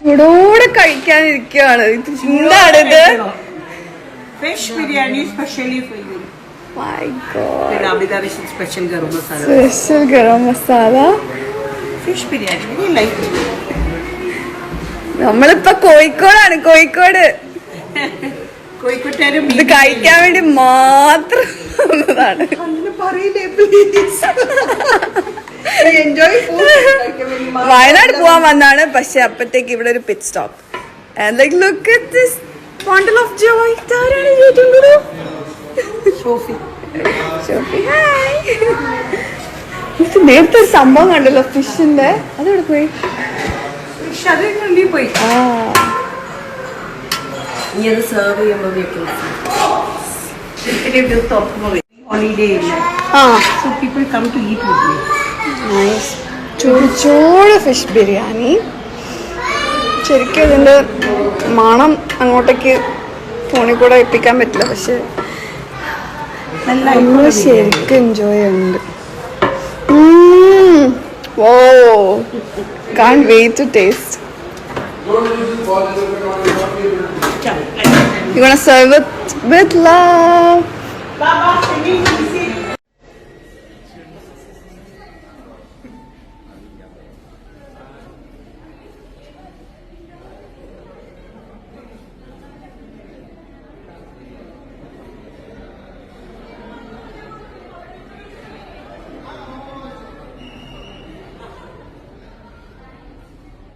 ചൂടോടെ കഴിക്കാനിരിക്കുകയാണ്. എന്താണിത്? Fish biryani specially for you. My God. Special garam masala. Special garam masala. Fish biryani. Very light. നമ്മളിപ്പോ കോഴിക്കോടാണ്. കോഴിക്കോട് ഇത് കഴിക്കാൻ വേണ്ടി മാത്രം വന്നതാണ്. വയനാട് പോവാൻ വന്നാണ്. പക്ഷെ അപ്പത്തേക്ക് ഇവിടെ ഒരു pit stop. And like look at this bundle of joy. ഇതാരാണ് ഏറ്റവും കൂടുതൽ? ഷോഫി. ഹായ്. നേരത്തെ ഒരു സംഭവം കണ്ടല്ലോ ഫിഷിന്റെ. അതെവിടെ പോയി? ഫിഷ് അതിനുള്ളിൽ പോയി. ഇനി അത് സെർവ് ചെയ്യുമ്പോൾ ഹോളിഡേ ഇല്ല. So people come to eat with me. Nice. ചൂട് ഫിഷ് ബിരിയാണി. ശരിക്കും ഇതിന്റെ മണം അങ്ങോട്ടേക്ക് ഫോണിൽ കൂടെ എത്തിക്കാൻ പറ്റില്ല. പക്ഷെ നമ്മൾ ശരിക്കും എൻജോയ് ചെയ്യുന്നുണ്ട്. Wow, can't wait to taste. You gonna serve it with love.